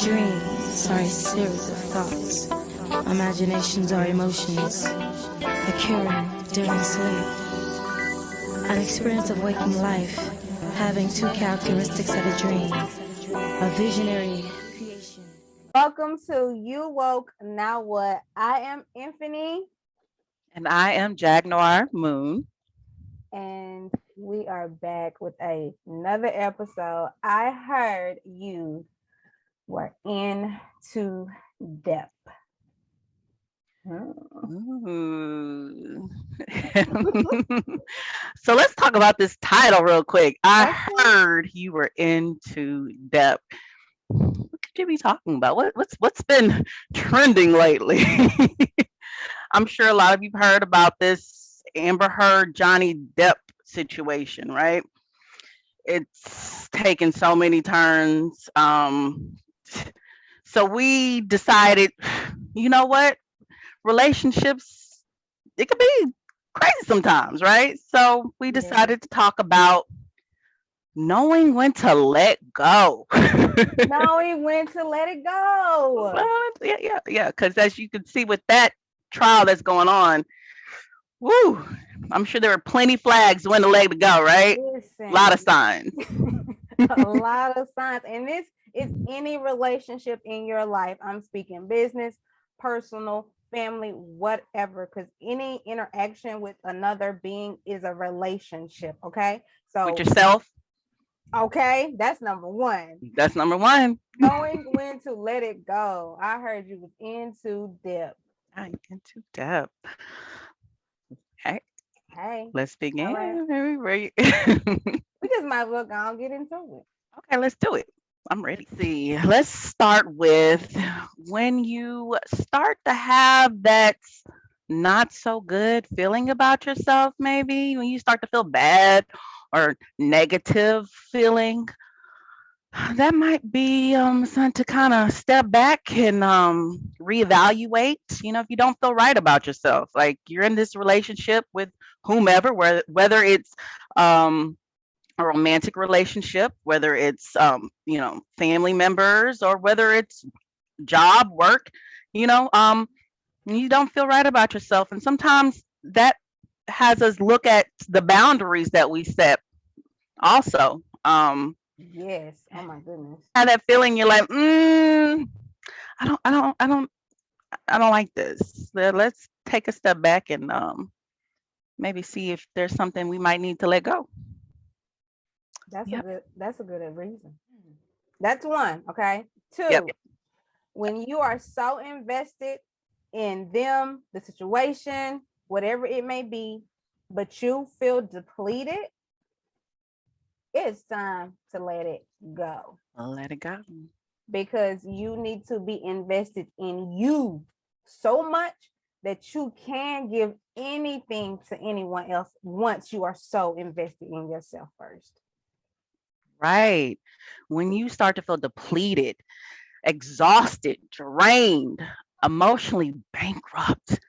Dreams are a series of thoughts. Imaginations are emotions occurring during sleep. An experience of waking life, having two characteristics of a dream. A visionary creation. Welcome to You Woke, Now What? I am Infinity, And I am Jaguar Moon. and we are back with another episode. I heard you were in Too Depp. Ooh. So let's talk about this title real quick. I heard you were into Depp. What could you be talking about? What's been trending lately? I'm sure a lot of you've heard about this Amber Heard Johnny Depp situation, right? It's taken so many turns. So we decided, you know what? Relationships, it could be crazy sometimes, right? So we decided to talk about knowing when to let go. Knowing when to let it go. Well, yeah. Because as you can see with that trial that's going on, woo, I'm sure there are plenty flags when to let it go, right? Listen, A lot of signs. a lot of signs. And this is any relationship in your life. I'm speaking business, personal, family, whatever, because any interaction with another being is a relationship. Okay. So With yourself, okay, that's number one. that's number one. Knowing when to let it go. I heard you was into depth. I'm into Depp. Okay, Hey, let's begin. all right. Right. We just might as well go and get into it. Okay, let's do it. I'm ready. Let's see. Let's start with when you start to have that not so good feeling about yourself, maybe when you start to feel bad or negative feeling, that might be something to kind of step back and reevaluate. If you don't feel right about yourself, like you're in this relationship with whomever, whether it's a romantic relationship, whether it's family members, or whether it's job work, you don't feel right about yourself, and sometimes that has us look at the boundaries that we set also. Yes. Oh my goodness. Have that feeling you're like, I don't like this. Let's take a step back and maybe see if there's something we might need to let go. That's Yep. a good reason. That's one. Okay. Two, Yep. when you are so invested in them, the situation, whatever it may be, but you feel depleted, it's time to let it go, Let it go. because you need to be invested in you so much that you can give anything to anyone else once you are so invested in yourself first. Right. When you start to feel depleted, exhausted, drained, emotionally bankrupt,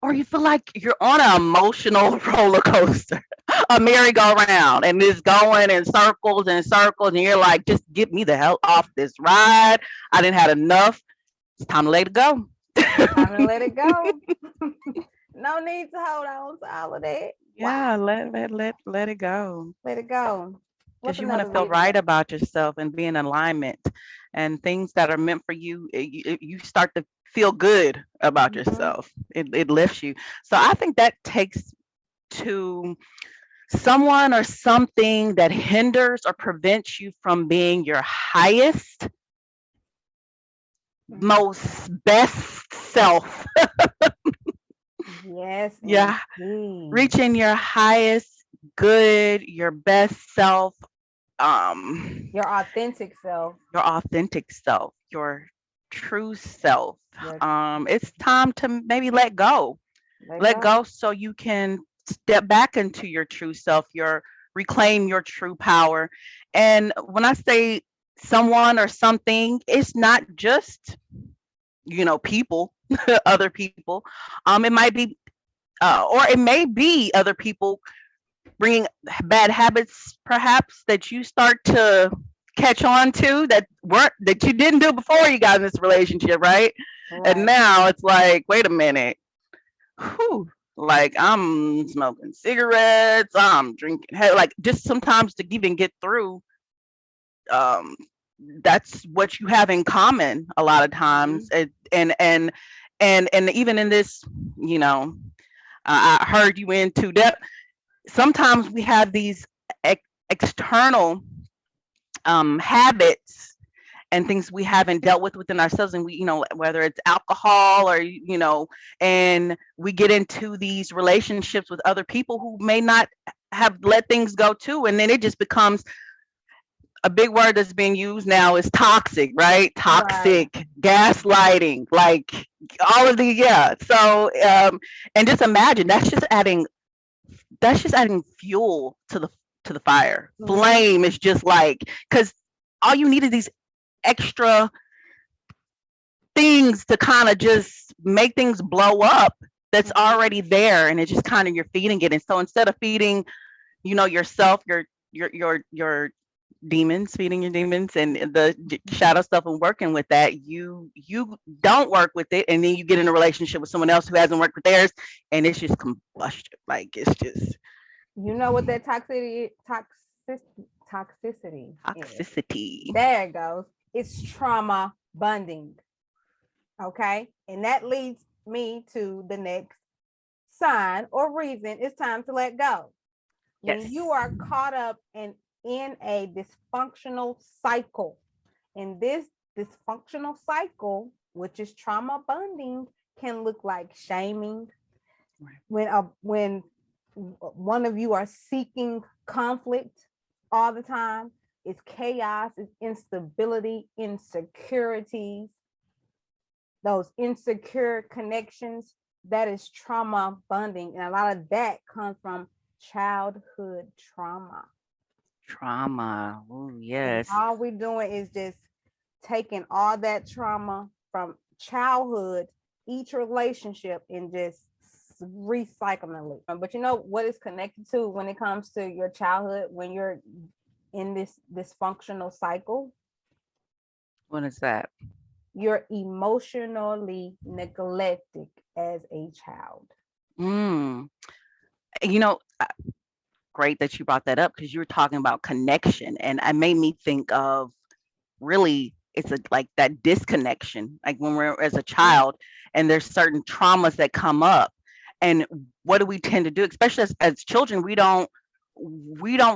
or you feel like you're on an emotional roller coaster, a merry-go-round, and it's going in circles and circles, and you're like, just get me the hell off this ride. I didn't have enough. It's time to let it go. Time to let it go. No need to hold on to all of that. Yeah, Wow. let it go. Let it go. Because you want to feel right about yourself and be in alignment, and things that are meant for you, you start to feel good about yourself. It lifts you. So I think that takes to someone or something that hinders or prevents you from being your highest, most best self. Yes. Yeah. Indeed. Reaching your highest good, your best self, Your authentic self. your true self. Your- It's time to maybe let go. Let go so you can step back into your true self, reclaim your true power. And when I say someone or something, it's not just people, other people. It might be, or it may be other people bringing bad habits, perhaps, that you start to catch on to that you didn't do before you got in this relationship, right? And Right. now it's like, wait a minute, whew, like I'm smoking cigarettes, I'm drinking, like just sometimes to even get through, um, that's what you have in common a lot of Mhm. times. And even in this, you know, I heard you in Too Depp. Sometimes we have these external habits and things we haven't dealt with within ourselves, and we, you know, whether it's alcohol or, you know, and we get into these relationships with other people who may not have let things go too, and then it just becomes a big word that's being used now is toxic, right? Right. Toxic, gaslighting, like all of the, yeah. So and just imagine that's just adding fuel to the fire. Mhm. Flame is just like, because all you need is these extra things to kind of just make things blow up that's Mhm. already there, and it's just kind of you're feeding it. And so instead of feeding, you know, yourself, your demons, feeding your demons and the shadow stuff, and working with that, you don't work with it, and then you get in a relationship with someone else who hasn't worked with theirs, and it's just combustion. Like it's just You know what that toxicity is? toxicity. There it goes. It's trauma bonding. Okay. And that leads me to the next sign or reason it's time to let go. When Yes. you are caught up in a dysfunctional cycle, and this dysfunctional cycle, which is trauma bonding, can look like shaming, Right. when one of you are seeking conflict all the time. It's chaos, it's instability, insecurities, those insecure connections. That is trauma bonding, and a lot of that comes from childhood trauma. Trauma. Oh And yes. all we're doing is just taking all that trauma from childhood, each relationship, and just recycling it. But you know what is connected to when it comes to your childhood when you're in this dysfunctional cycle? What is that? You're emotionally neglected as a child. Mm. You know, great that you brought that up because you were talking about connection, and it made me think of really it's a like that disconnection, like when we're as a child and there's certain traumas that come up, and what do we tend to do, especially as children? We don't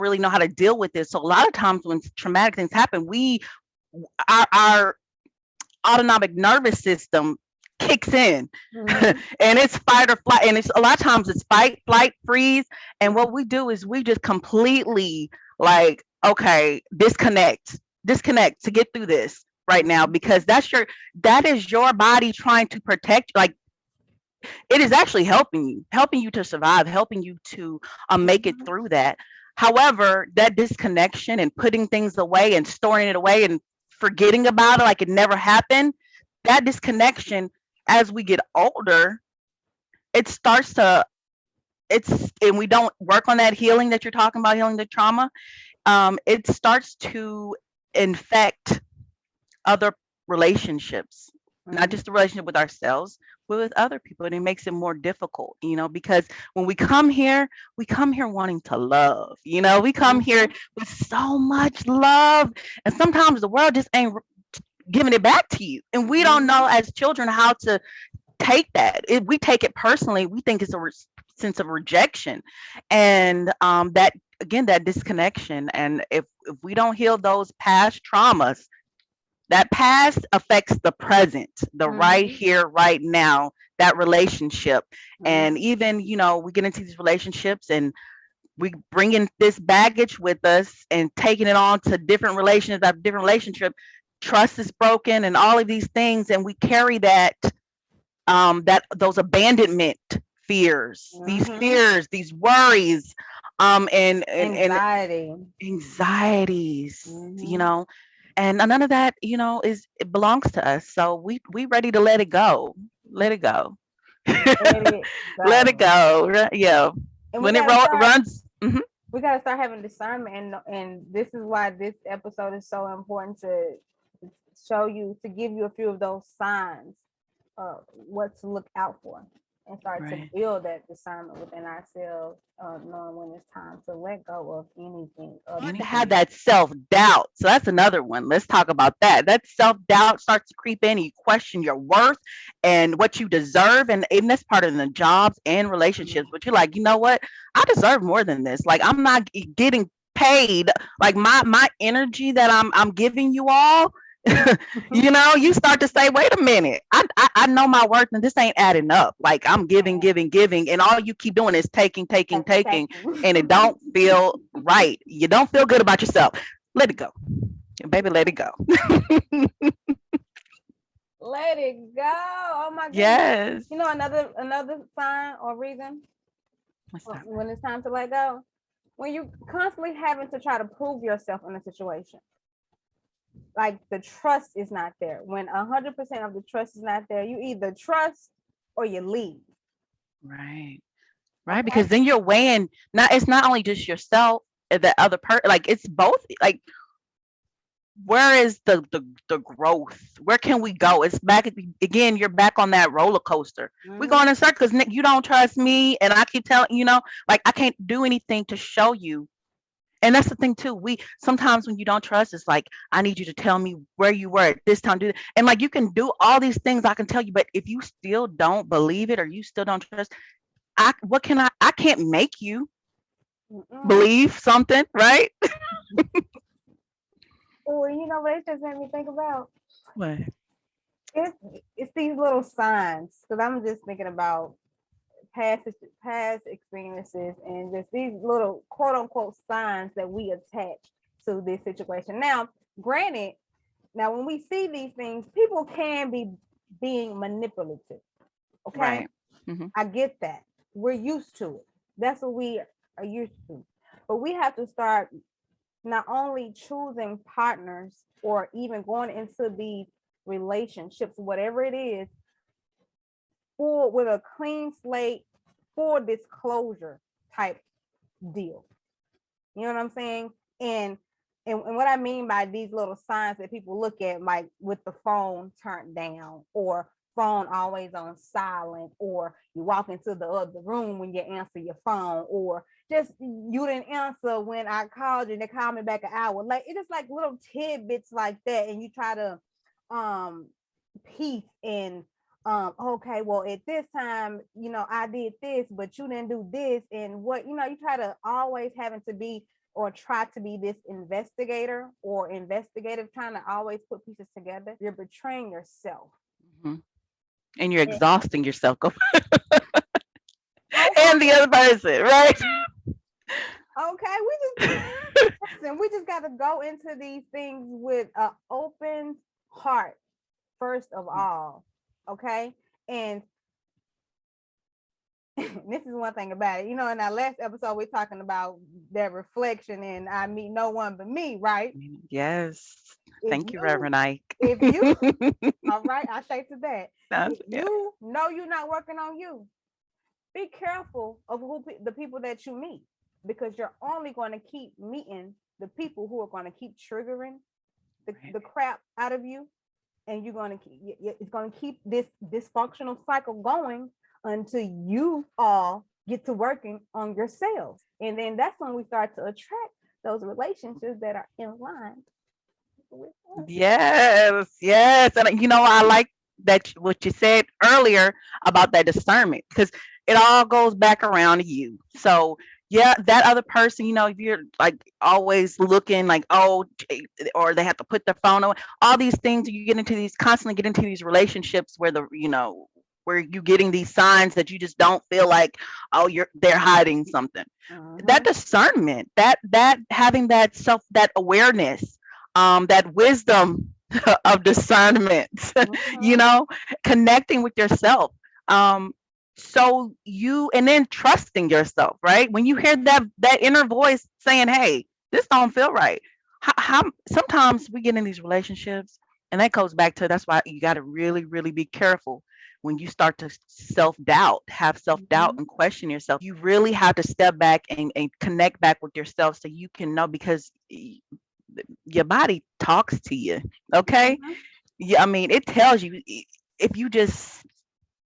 really know how to deal with this. So a lot of times when traumatic things happen, our autonomic nervous system kicks in Mhm. and it's fight or flight, and it's a lot of times it's fight, flight, freeze. And what we do is we just completely like, okay, disconnect to get through this right now, Mhm. because that is your body trying to protect, like it is actually helping you to survive, helping you to make it Mhm. through that. However, that disconnection and putting things away and storing it away and forgetting about it like it never happened, that disconnection, as we get older, it starts to it's and we don't work on that healing that you're talking about, healing the trauma, it starts to infect other relationships, not Mhm. just the relationship with ourselves, but with other people. And it makes it more difficult, because when we come here wanting to love, we come here Mhm. with so much love. And sometimes the world just ain't giving it back to you. And we don't know Mhm. as children how to take that. If we take it personally, we think it's a sense of rejection. And that, again, that disconnection. And if we don't heal those past traumas, that past affects the present, the right Mhm. here, right now, that relationship. And Mhm. even, we get into these relationships and we bring in this baggage with us and taking it on to different relations after different relationship. Trust is broken and all of these things. And we carry those abandonment fears, Mhm. these worries, and Anxiety. anxieties, Mhm. and none of that, it belongs to us. So we ready to let it go. Let it go. Let it Let it go. go. Yeah. And we When it gotta start runs. Mhm. we got to start having discernment, and this is why this episode is so important to show you, to give you a few of those signs of what to look out for, and start to Right. build that discernment within ourselves, knowing when it's time to let go of anything other And you have than. that self-doubt. So that's another one. Let's talk about that. That self-doubt starts to creep in. You question your worth and what you deserve. And even that's part of the jobs and relationships. But you're like, you know what? I deserve more than this. Like I'm not getting paid. Like my energy that I'm giving you all. You start to say, wait a minute, I know my worth and this ain't adding up. Like I'm giving, giving, giving, and all you keep doing is taking, taking, taking, and it don't feel right. You don't feel good about yourself. Let it go, baby. Let it go. Let it go. Oh my goodness. Yes. You know, another sign or reason What's that? when it's time to let go, when you constantly having to try to prove yourself in a situation, like the trust is not there. When 100% of the trust is not there, you either trust or you leave. Right. Right. Okay. Because then you're weighing. Not. It's not only just yourself. The other person. Like it's both. Like where is the growth? Where can we go? It's back again. You're back on that roller coaster. We're going in circles. Nick, you don't trust me, and I keep telling like I can't do anything to show you. And that's the thing too. We sometimes when you don't trust, it's like I need you to tell me where you were at this time. Do and like you can do all these things I can tell you, but if you still don't believe it or you still don't trust, I can't make you believe something, right? Oh, you know what it just made me think about? What? It's these little signs, because I'm just thinking about past experiences and just these little quote unquote signs that we attach to this situation. Now, granted, when we see these things, people can be being manipulative. Okay. Right. Mm-hmm. I get that. We're used to it. That's what we are used to. But we have to start not only choosing partners or even going into these relationships, whatever it is, with a clean slate, full disclosure type deal. You know what I'm saying? And what I mean by these little signs that people look at, like with the phone turned down, or phone always on silent, or you walk into the other room when you answer your phone, or just you didn't answer when I called you and they called me back an hour. Like it's just like little tidbits like that, and you try to piece and okay, well at this time, I did this, but you didn't do this, and what you try to always having to be or try to be this investigator or investigative, trying to always put pieces together. You're betraying yourself. Mm-hmm. And you're exhausting yourself. And the other person, right? Okay, we just got to go into these things with an open heart first of all. Okay, and this is one thing about it. In our last episode, we're talking about that reflection and I meet no one but me, right? Yes. Thank you, Reverend Ike. If you, all right, I say to that. If Yeah. you know you're not working on you, be careful of the people that you meet, because you're only going to keep meeting the people who are going to keep triggering the crap out of you, and you're going to it's going to keep this dysfunctional cycle going until you all get to working on yourselves. And then that's when we start to attract those relationships that are in line with us. Yes. And I like that what you said earlier about that discernment, because it all goes back around to you. So yeah, that other person, if you're like always looking like, oh, or they have to put their phone away, all these things, you constantly get into these relationships where where you're getting these signs that you just don't feel like, oh, they're hiding something. That discernment, that having that awareness, that wisdom of discernment, connecting with yourself. So and then trusting yourself, right? When you hear that inner voice saying, hey, this don't feel right. How sometimes we get in these relationships And that goes back to, that's why you got to really, really be careful when you start to have self doubt Mhm. and question yourself. You really have to step back and connect back with yourself so you can know, because your body talks to you. Okay. Mhm. Yeah. I mean, it tells you, if you just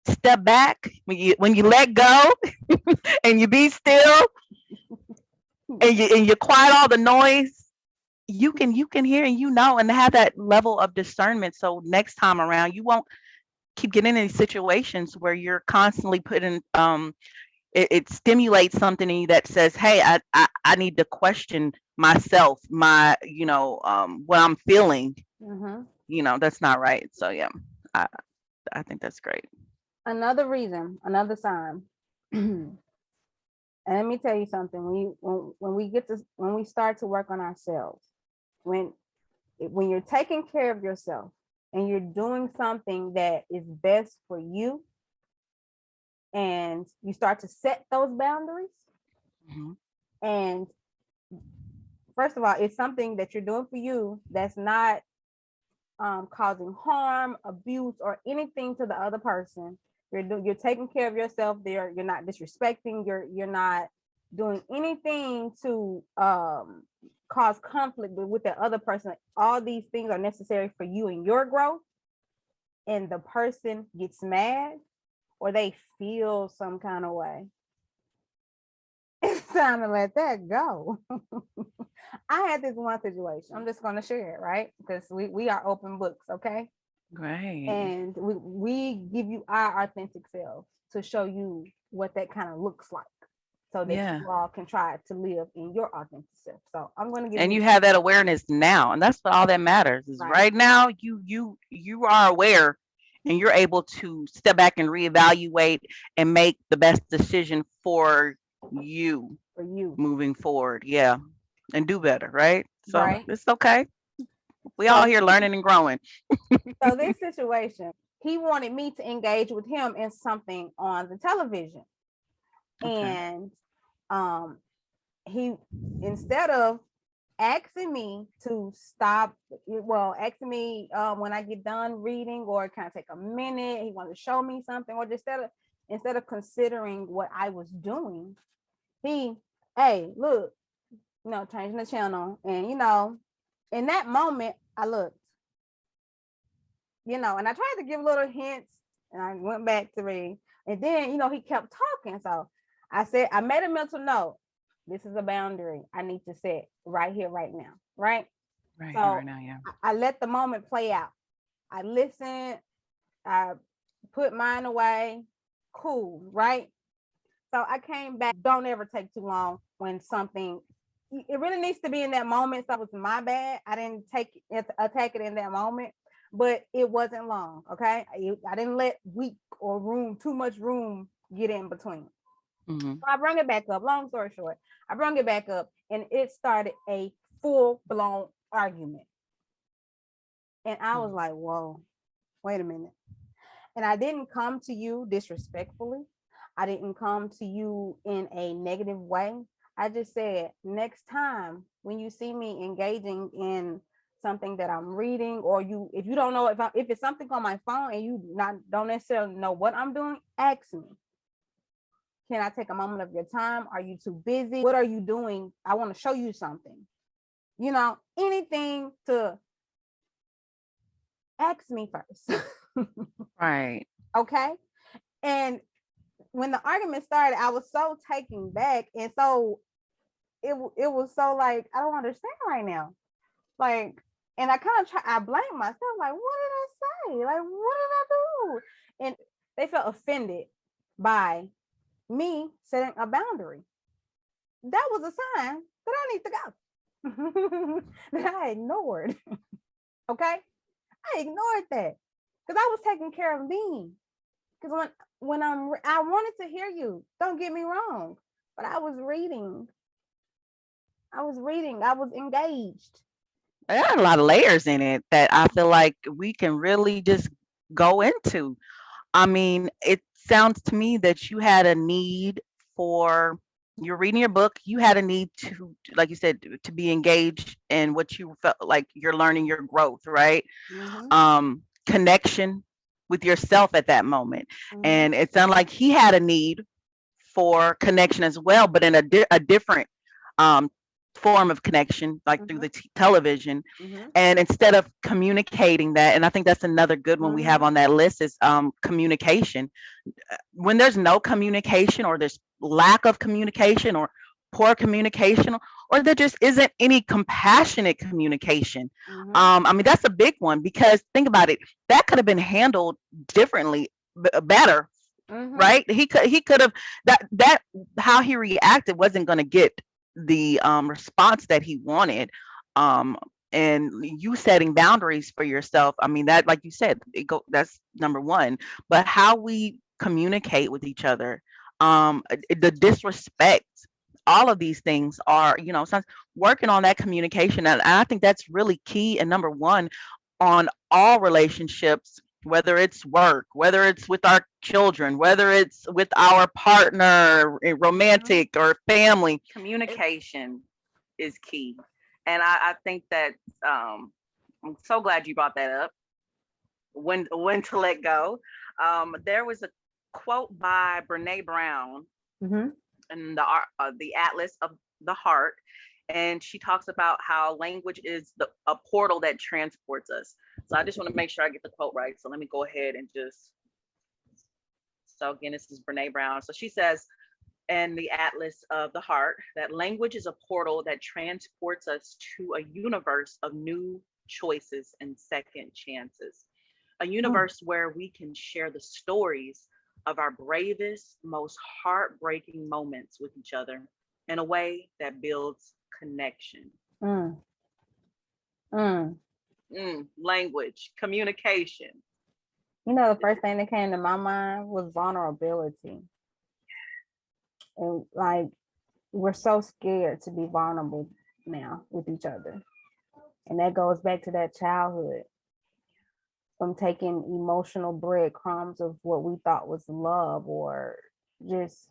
step back, when you let go and you be still, and you quiet all the noise, you can hear, and and have that level of discernment, so next time around you won't keep getting in these situations where you're constantly putting it stimulates something in you that says, hey, I need to question myself, my what I'm feeling. Mhm. That's not right. So yeah, i I think that's great. Another reason, another sign. And let me tell you something. When we start to work on ourselves, when when you're taking care of yourself and you're doing something that is best for you, and you start to set those boundaries, Hmm. and first of all, it's something that you're doing for you that's not causing harm, abuse, or anything to the other person. You're taking care of yourself there. You're not disrespecting. You're not doing anything to cause conflict with the other person. All these things are necessary for you and your growth. And the person gets mad or they feel some kind of way. It's time to let that go. I had this one situation. I'm just going to share it, right? Because we are open books, okay? Great. And we give you our authentic selves to show you what that kind of looks like, so that Yeah. you all can try to live in your authentic self. So I'm going to give And you you have that awareness now, and that's what all that matters is, right, right now you are aware, and you're able to step back and reevaluate and make the best decision for you for you, moving forward. Yeah. And do better, right? So right? it's okay. We all So here learning and growing. this situation, he wanted me to engage with him in something on the television, Okay. and um he, instead of asking me to stop, well, asking me when I get done reading, or kind of take a minute, he wanted to show me something, or just instead of considering what I was doing, he, hey, look, changing the channel. And in that moment I looked, and I tried to give little hints, and I went back to read. And then, he kept talking. So I made a mental note. This is a boundary I need to set right here, right now. Right. Right here, right So now, yeah. I let the moment play out. I listened. I put mine away. Cool. Right. So I came back. Don't ever take too long when something, it really needs to be in that moment. So it was my bad. I didn't attack it in that moment, but it wasn't long. Okay. I didn't let weak or too much room get in between. Hmm. So I brought it back up. Long story short, I brought it back up, and it started a full blown argument. And I was like, whoa, wait a minute. And I didn't come to you disrespectfully. I didn't come to you in a negative way. I just said, next time when you see me engaging in something that I'm reading, or if you don't know, if it's something on my phone and you don't necessarily know what I'm doing, ask me. Can I take a moment of your time? Are you too busy? What are you doing? I want to show you something. Anything to ask me first. Right. Okay. And when the argument started, I was so taken back, and so it was so like, I don't understand right now. Like, and I blame myself. Like, what did I say? Like, what did I do? And they felt offended by me setting a boundary. That was a sign that I need to go. That I ignored. Okay, I ignored that because I was taking care of me. Because I wanted to hear you. Don't get me wrong, but I was reading. I was engaged. There are a lot of layers in it that I feel like we can really just go into. I mean, it sounds to me that you had a need for You're reading your book. You had a need to, like you said, to be engaged in what you felt like you're learning, your growth, right? Mm-hmm. Connection with yourself at that moment. Mm-hmm. And it sounded like he had a need for connection as well, but in a different um, form of connection, like through Mm-hmm. the television. Mm-hmm. And instead of communicating that, and I think that's another good one we have Mm-hmm. on that list is communication. When there's no communication, or there's lack of communication, or poor communication, or there just isn't any compassionate communication. Mm-hmm. I mean, that's a big one, because think about it, that could have been handled differently, better, Mm-hmm. right? He could have, that how he reacted wasn't going to get the response that he wanted. Um, and you setting boundaries for yourself. I mean, that, like you said, that's number one. But how we communicate with each other, the disrespect, all of these things are, working on that communication. And I think that's really key and number one on all relationships, whether it's work, whether it's with our children, whether it's with our partner, Mm-hmm. romantic or family. Communication is key. And I think that I'm so glad you brought that up. When to let go. There was a quote by Brene Brown Mm-hmm. in the Atlas of the Heart, and she talks about how language is a portal that transports us. So I just want to make sure I get the quote right. So let me go ahead and just. So again, this is Brene Brown. So she says in the Atlas of the Heart that language is a portal that transports us to a universe of new choices and second chances, a universe where we can share the stories of our bravest, most heartbreaking moments with each other in a way that builds connection. Mm-hmm. Mm. Language, communication. You know, the first thing that came to my mind was vulnerability. And like, we're so scared to be vulnerable now with each other. And that goes back to that childhood, from taking emotional breadcrumbs of what we thought was love, or just,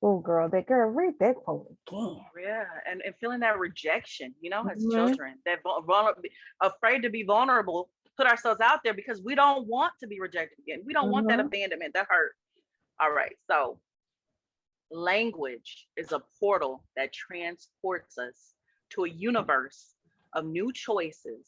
oh, girl, that girl, read that quote again. Yeah, and feeling that rejection, as Mm-hmm. children, that afraid to be vulnerable, put ourselves out there because we don't want to be rejected again. We don't want that Mm-hmm. abandonment, that hurt. All right, so language is a portal that transports us to a universe of new choices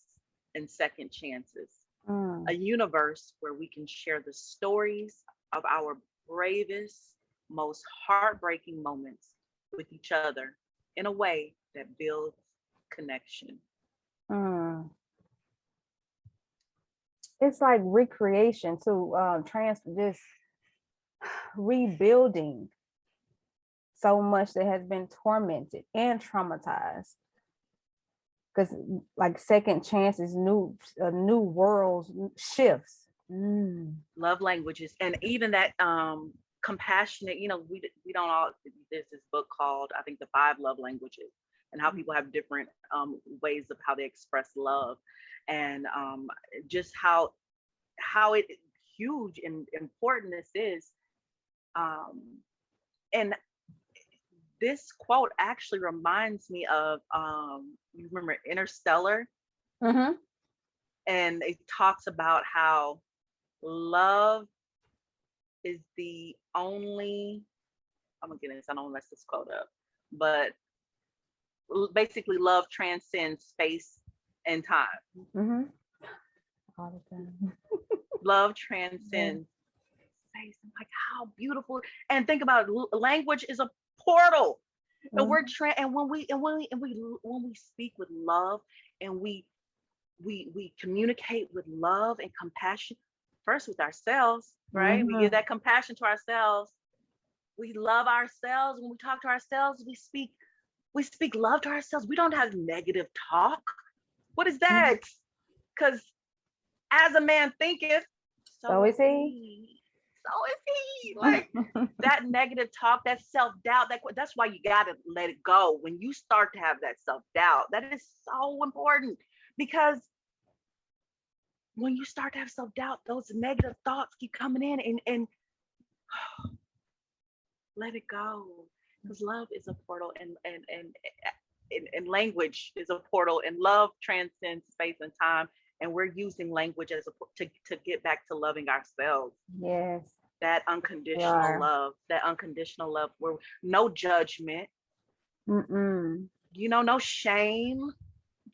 and second chances, a Mm. universe where we can share the stories of our bravest, most heartbreaking moments with each other in a way that builds connection. Mm. It's like recreation to just rebuilding so much that has been tormented and traumatized. Because like second chances, new worlds, shifts. Mm. Love languages, and even that compassionate, we don't all, there's this book called, I think, the five love languages, and how people have different ways of how they express love, and just how it huge and important this is. um and this quote actually reminds me of, you remember Interstellar, Mm-hmm. and it talks about how love is the only, I'm gonna get this, I don't mess this quote up, but basically love transcends space and time. Mm-hmm. All the time. Love Yeah. transcends space. I'm like, how beautiful. And think about it, language is a portal. And Mm-hmm. and when we speak with love, and we communicate with love and compassion, first with ourselves, right? We give Mm-hmm. that compassion to ourselves. We love ourselves. When we talk to ourselves, we speak love to ourselves. We don't have negative talk. What is that? Because as a man thinketh, So so is is he. he. So is he. Like that negative talk, that self-doubt, that's why you gotta let it go. When you start to have that self-doubt, that is so important, because when you start to have self-doubt, those negative thoughts keep coming in, and let it go. because love is a portal, and language is a portal, and love transcends space and time, and we're using language as to get back to loving ourselves. Yes. That unconditional love, where no judgment, no shame.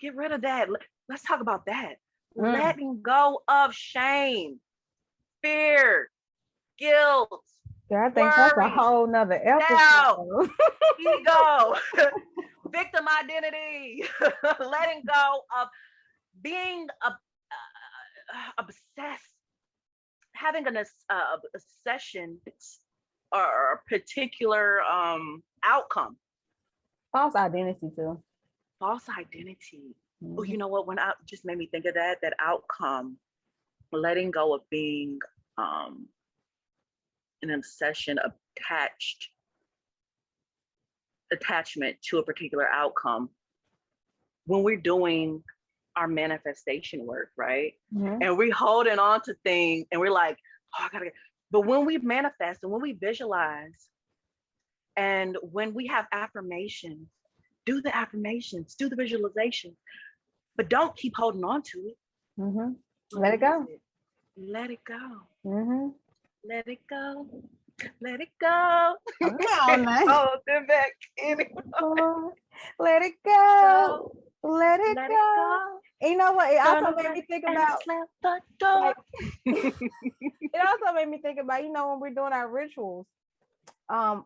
Get rid of that. Let's talk about that. Letting go of shame, fear, guilt. Yeah, I think that's a whole nother episode. Ego, victim identity, letting go of being obsessed, having an obsession or a particular outcome. False identity too. False identity. Oh, you know what? When I just made me think of that outcome, letting go of being an obsession, attachment to a particular outcome. When we're doing our manifestation work, right? And we're holding on to things and we're like, oh, I gotta get. But when we manifest and when we visualize and when we have affirmations, do the affirmations, do the visualization, but don't keep holding on to it. Let it go. Let it go. Let it go. Let it go. Oh, they're back. Let it go. Let it go. And you know what? It also made me think about. It also made me think about, when we're doing our rituals,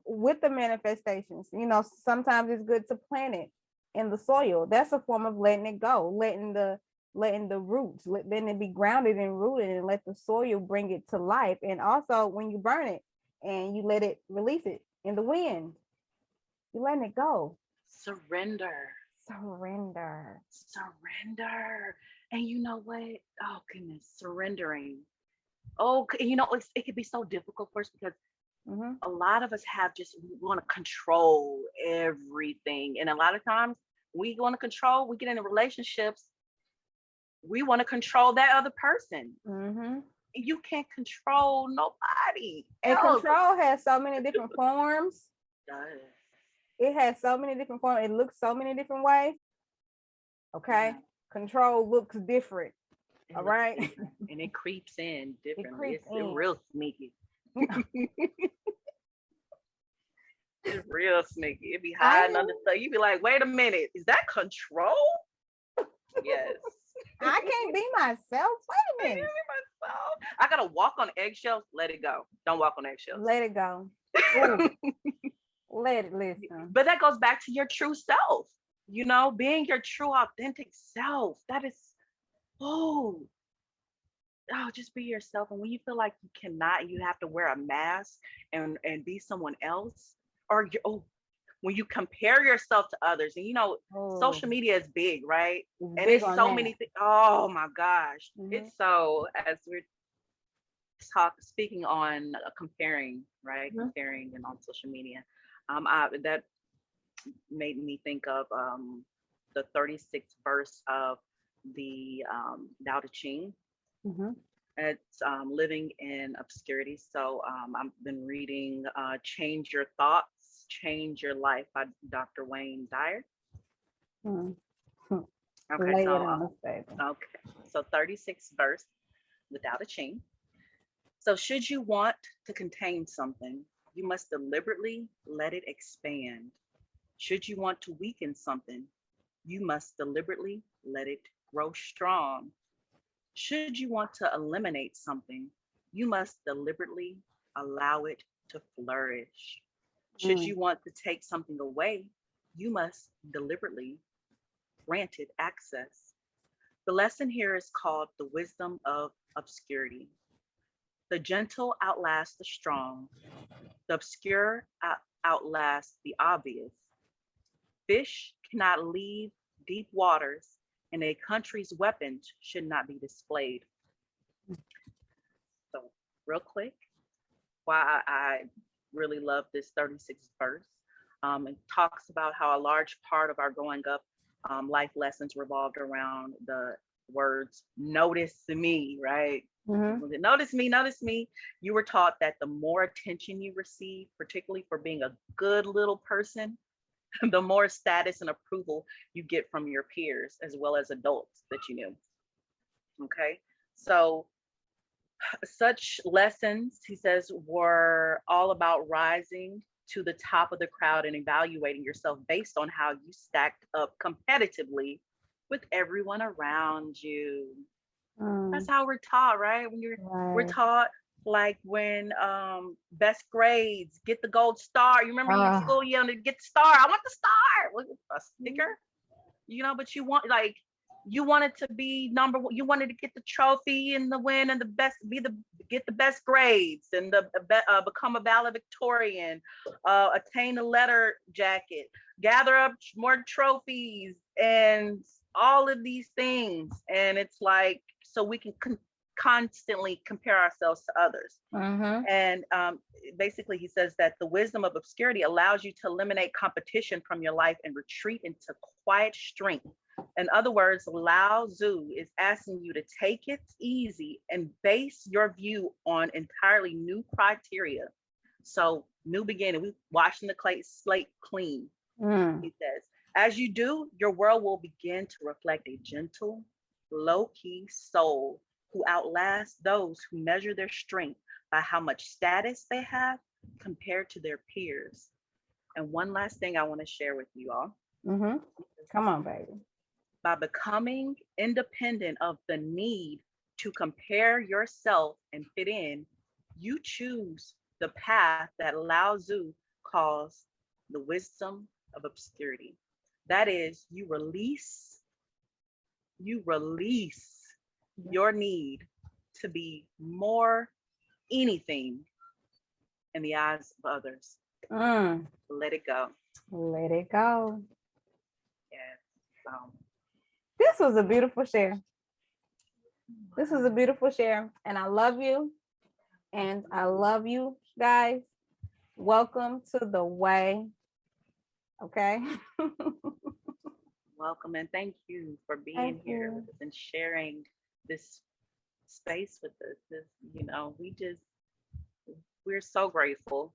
with the manifestations. Sometimes it's good to plant it in the soil. That's a form of letting it go, letting the roots, letting it be grounded and rooted, and let the soil bring it to life. And also, when you burn it and you let it release it in the wind, you're letting it go. Surrender. And you know what? Oh goodness, surrendering. Oh, it could be so difficult for us because a lot of us we want to control everything. And a lot of times we want to control, we get into relationships, we want to control that other person. You can't control nobody. And control has so many different forms. It has so many different forms. It looks so many different ways. Okay. Yeah. Control looks different. All right. Different. And it creeps in differently. It's real sneaky. It's real sneaky. It be hiding under stuff. You be like, wait a minute, is that control? Yes. I can't be myself. Wait a minute. I gotta walk on eggshells. Let it go. Don't walk on eggshells. Let it go. Let it listen. But that goes back to your true self. Being your true, authentic self. That is, just be yourself. And when you feel like you cannot, you have to wear a mask and be someone else, or when you compare yourself to others, and social media is big, right? And it's so many things. Oh my gosh. It's so, as we're speaking on comparing, right? Comparing and on social media. That made me think of the 36th verse of the Tao Te Ching. It's living in obscurity. So I've been reading Change Your Thoughts, Change Your Life by Dr. Wayne Dyer. Okay, so 36th verse, the Tao Te Ching. So should you want to contain something, you must deliberately let it expand. Should you want to weaken something, you must deliberately let it grow strong. Should you want to eliminate something, you must deliberately allow it to flourish. Should you want to take something away, you must deliberately grant it access. The lesson here is called the wisdom of obscurity. The gentle outlast the strong. The obscure outlast the obvious. Fish cannot leave deep waters, and a country's weapons should not be displayed. So, real quick, why I really love this 36th verse. It talks about how a large part of our growing up life lessons revolved around the words, notice me, right? Mhm. Notice me. You were taught that the more attention you receive, particularly for being a good little person, the more status and approval you get from your peers as well as adults that you knew. Okay. So, such lessons, he says, were all about rising to the top of the crowd and evaluating yourself based on how you stacked up competitively with everyone around you. That's Mm. how we're taught, right? We're Right. taught like when best grades, get the gold star. You remember in Ah. school, you know, to get the star. I want the star. What, a sticker, you know, but you want like you wanted to be number one. You wanted to get the trophy and the win and the best, get the best grades and become a valedictorian, attain a letter jacket, gather up more trophies and all of these things. And it's like so we can constantly compare ourselves to others. Mhm. And basically, he says that the wisdom of obscurity allows you to eliminate competition from your life and retreat into quiet strength. In other words, Lao Tzu is asking you to take it easy and base your view on entirely new criteria. So, new beginning, we washing the slate clean. Mm. He says, as you do, your world will begin to reflect a gentle, low key soul who outlasts those who measure their strength by how much status they have compared to their peers. And one last thing I want to share with you all. Mhm. Come on, baby. By becoming independent of the need to compare yourself and fit in, you choose the path that Lao Tzu calls the wisdom of obscurity. That is, you release your need to be more anything in the eyes of others. Mm. Let it go. Let it go. Yes. This was a beautiful share. This was a beautiful share, and I love you. And I love you guys. Welcome to the way. Okay. Welcome and thank you for Thank being here with you. us and sharing this space with us. We're so grateful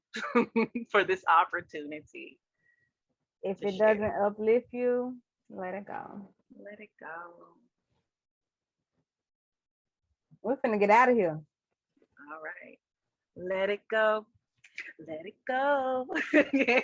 for this opportunity If to it share. doesn't uplift you, let it go. Let it go. We're finna get out of here. All right. Let it go. Let it go. Yeah,